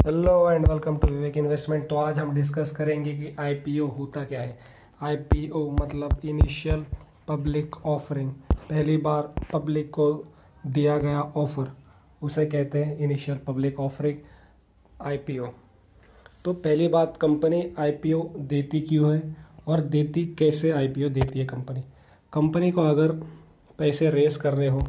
Hello and welcome to Vivek investment. तो आज हम डिस्कस करेंगे कि आईपीओ होता क्या है। आईपीओ मतलब इनिशियल पब्लिक ऑफरिंग, पहली बार पब्लिक को दिया गया ऑफर, उसे कहते हैं इनिशियल पब्लिक ऑफरिंग, आईपीओ। तो पहली बात, कंपनी आईपीओ देती क्यों है और देती कैसे आईपीओ देती है कंपनी। कंपनी को अगर पैसे रेस करने हो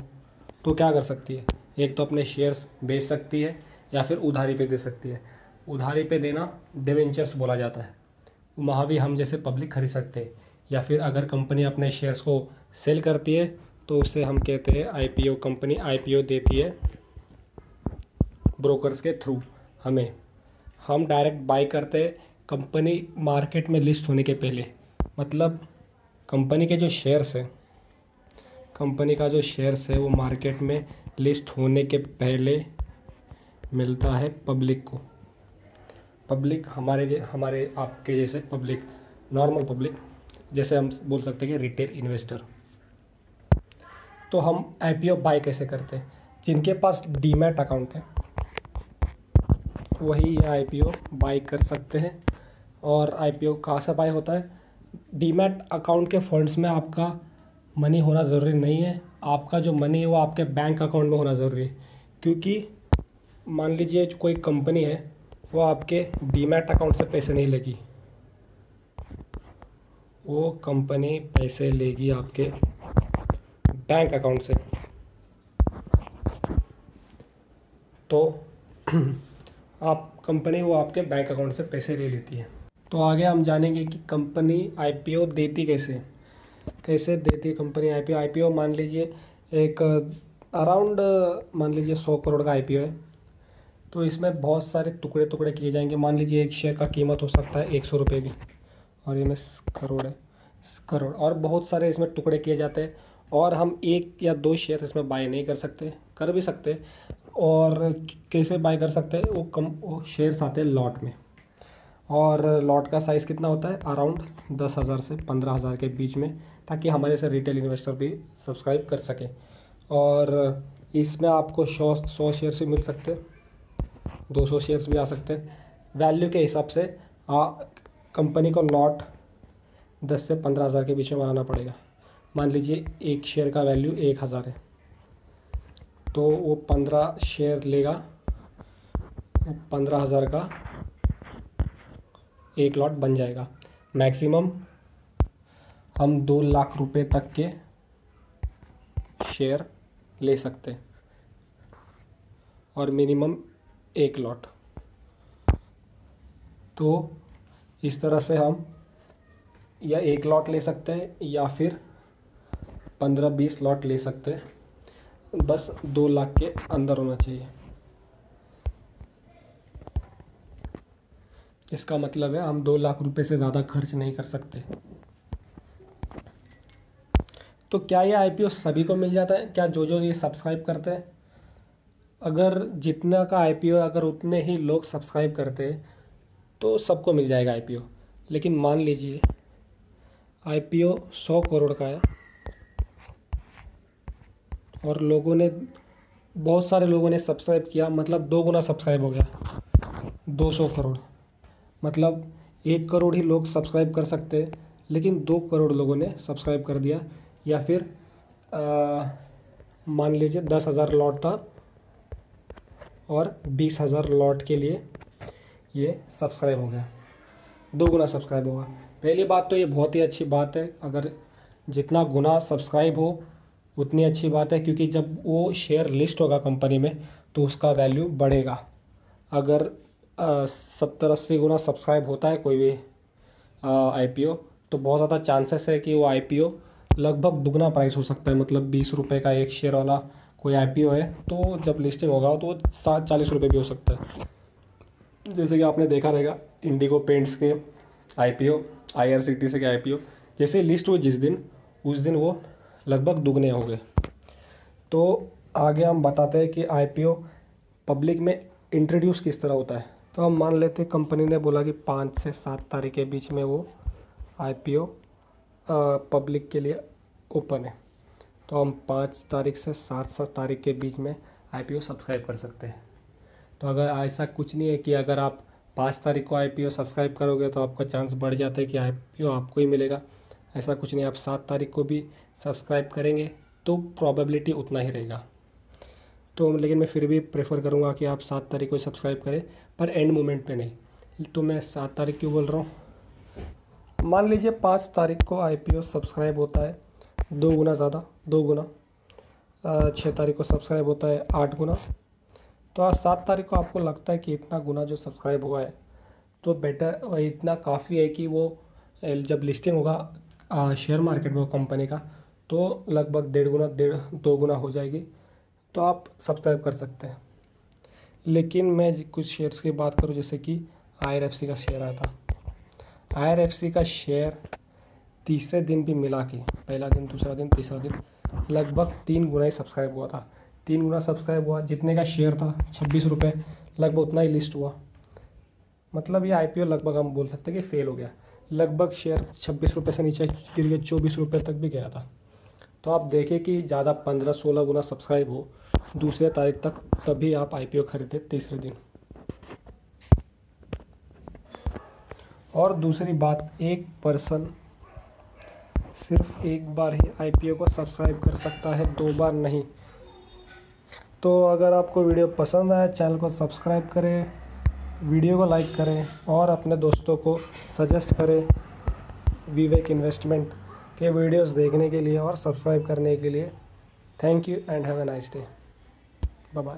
तो क्या कर सकती है? एक तो अपने शेयर्स बेच सकती है या फिर उधारी पे दे सकती है। उधारी पे देना डिवेंचर्स बोला जाता है, वहाँ भी हम जैसे पब्लिक खरीद सकते हैं। या फिर अगर कंपनी अपने शेयर्स को सेल करती है तो उसे हम कहते हैं आईपीओ। कंपनी आईपीओ देती है ब्रोकर्स के थ्रू हमें, हम डायरेक्ट बाई करते हैं कंपनी मार्केट में लिस्ट होने के पहले। मतलब कंपनी के जो शेयर्स हैं, कंपनी का जो शेयर्स है वो मार्केट में लिस्ट होने के पहले मिलता है पब्लिक को। पब्लिक हमारे आपके जैसे पब्लिक, नॉर्मल पब्लिक, जैसे हम बोल सकते हैं कि रिटेल इन्वेस्टर। तो हम आईपीओ बाय कैसे करते हैं? जिनके पास डीमैट अकाउंट है वही ये आईपीओ बाय कर सकते हैं। और आईपीओ कहाँ से बाय होता है? डीमैट अकाउंट के फंड्स में आपका मनी होना ज़रूरी नहीं है। आपका जो मनी है वो आपके बैंक अकाउंट में होना ज़रूरी है। क्योंकि मान लीजिए कोई कंपनी है, वो आपके डीमैट अकाउंट से पैसे नहीं लेगी, वो कंपनी पैसे लेगी आपके बैंक अकाउंट से। तो आप कंपनी वो आपके बैंक अकाउंट से पैसे ले लेती है। तो आगे हम जानेंगे कि कंपनी आईपीओ देती कैसे देती है कंपनी आईपीओ। आईपीओ मान लीजिए एक अराउंड, मान लीजिए 100 करोड़ का आईपीओ है। तो इसमें बहुत सारे टुकड़े टुकड़े किए जाएंगे। मान लीजिए एक शेयर का कीमत हो सकता है 100 रुपये भी, और ये में करोड़ है, करोड़, और बहुत सारे इसमें टुकड़े किए जाते हैं। और हम एक या दो शेयर इसमें बाय नहीं कर सकते, कर भी सकते। और कैसे बाय कर सकते हैं? वो शेयर्स आते हैं लॉट में, और लॉट का साइज़ कितना होता है? अराउंड 10,000 से 15,000 के बीच में, ताकि हमारे से रिटेल इन्वेस्टर भी सब्सक्राइब कर सकें। और इसमें आपको 100 शेयर से मिल सकते हैं, 200 शेयर्स भी आ सकते हैं। वैल्यू के हिसाब से कंपनी को लॉट 10 से 15,000 के बीच में बनाना पड़ेगा। मान लीजिए एक शेयर का वैल्यू 1,000 है, तो वो 15 शेयर लेगा, वो 15,000 का एक लॉट बन जाएगा। मैक्सिमम हम 2 लाख रुपए तक के शेयर ले सकते हैं, और मिनिमम एक लॉट। तो इस तरह से हम या एक लॉट ले सकते हैं या फिर 15-20 लॉट ले सकते हैं। बस 2 लाख के अंदर होना चाहिए। इसका मतलब है हम 2 लाख रुपए से ज़्यादा खर्च नहीं कर सकते। तो क्या ये आईपीओ सभी को मिल जाता है? क्या जो जो ये सब्सक्राइब करते हैं? अगर जितना का आईपीओ, अगर उतने ही लोग सब्सक्राइब करते हैं तो सबको मिल जाएगा आईपीओ। लेकिन मान लीजिए आईपीओ 100 करोड़ का है और बहुत सारे लोगों ने सब्सक्राइब किया, मतलब 2 गुना सब्सक्राइब हो गया, 200 करोड़। मतलब 1 करोड़ ही लोग सब्सक्राइब कर सकते हैं, लेकिन 2 करोड़ लोगों ने सब्सक्राइब कर दिया। या फिर मान लीजिए 10,000 लॉट था और 20,000 लॉट के लिए ये सब्सक्राइब हो गया, 2 गुना सब्सक्राइब होगा। पहली बात तो ये बहुत ही अच्छी बात है, अगर जितना गुना सब्सक्राइब हो उतनी अच्छी बात है, क्योंकि जब वो शेयर लिस्ट होगा कंपनी में तो उसका वैल्यू बढ़ेगा। अगर 70-80 गुना सब्सक्राइब होता है कोई भी आईपीओ, तो बहुत ज़्यादा चांसेस है कि वो आईपीओ लगभग दुगना प्राइस हो सकता है। मतलब 20 रुपये का एक शेयर वाला कोई आईपीओ है, तो जब लिस्टिंग होगा तो 40 रुपये भी हो सकता है। जैसे कि आपने देखा रहेगा इंडिगो पेंट्स के आईपीओ, आईआरसीटीसी के आईपीओ, जैसे लिस्ट हुई जिस दिन, उस दिन वो लगभग दुगने हो गए। तो आगे हम बताते हैं कि आईपीओ पब्लिक में इंट्रोड्यूस किस तरह होता है। तो हम मान लेते हैं कंपनी ने बोला कि 5 से 7 तारीख के बीच में वो आईपीओ पब्लिक के लिए ओपन है। तो हम 5 तारीख से 7 तारीख के बीच में आईपीओ सब्सक्राइब कर सकते हैं। तो अगर ऐसा कुछ नहीं है कि अगर आप 5 तारीख को IPO सब्सक्राइब करोगे तो आपका चांस बढ़ जाता है कि IPO आपको ही मिलेगा। ऐसा कुछ नहीं, आप 7 तारीख को भी सब्सक्राइब करेंगे तो प्रोबेबिलिटी उतना ही रहेगा। तो लेकिन मैं फिर भी प्रेफर करूँगा कि आप 7 तारीख को सब्सक्राइब करें, पर एंड मोमेंट पे नहीं। तो मैं 7 तारीख क्यों बोल रहा हूँ, मान लीजिए 5 तारीख को IPO सब्सक्राइब होता है 2 गुना ज़्यादा, 2 गुना, 6 तारीख को सब्सक्राइब होता है 8 गुना, तो आज 7 तारीख को आपको लगता है कि इतना गुना जो सब्सक्राइब हुआ है तो बेटर, इतना काफ़ी है कि वो जब लिस्टिंग होगा शेयर मार्केट में वो कंपनी का, तो लगभग 1.5 गुना 2 गुना हो जाएगी, तो आप सब्सक्राइब कर सकते हैं। लेकिन मैं कुछ शेयर्स की बात करूं, जैसे कि IRFC का शेयर आया था। IRFC का शेयर तीसरे दिन भी मिला के, पहला दिन, दूसरा दिन, तीसरा दिन, लगभग 3 गुना ही सब्सक्राइब हुआ था। 3 गुना सब्सक्राइब हुआ, जितने का शेयर था 26 रुपये, लगभग उतना ही लिस्ट हुआ। मतलब ये IPO लगभग हम बोल सकते हैं कि फेल हो गया। लगभग शेयर 26 रुपये से नीचे गिर के 24 रुपये तक भी गया था। तो आप देखें कि ज़्यादा 15-16 गुना सब्सक्राइब हो दूसरे तारीख तक, तभी आप IPO खरीदे तीसरे दिन। और दूसरी बात, एक पर्सन सिर्फ एक बार ही IPO को सब्सक्राइब कर सकता है, 2 बार नहीं। तो अगर आपको वीडियो पसंद आया, चैनल को सब्सक्राइब करें, वीडियो को लाइक करें और अपने दोस्तों को सजेस्ट करें विवेक इन्वेस्टमेंट के वीडियोस देखने के लिए और सब्सक्राइब करने के लिए। Thank you and have a nice day. Bye bye.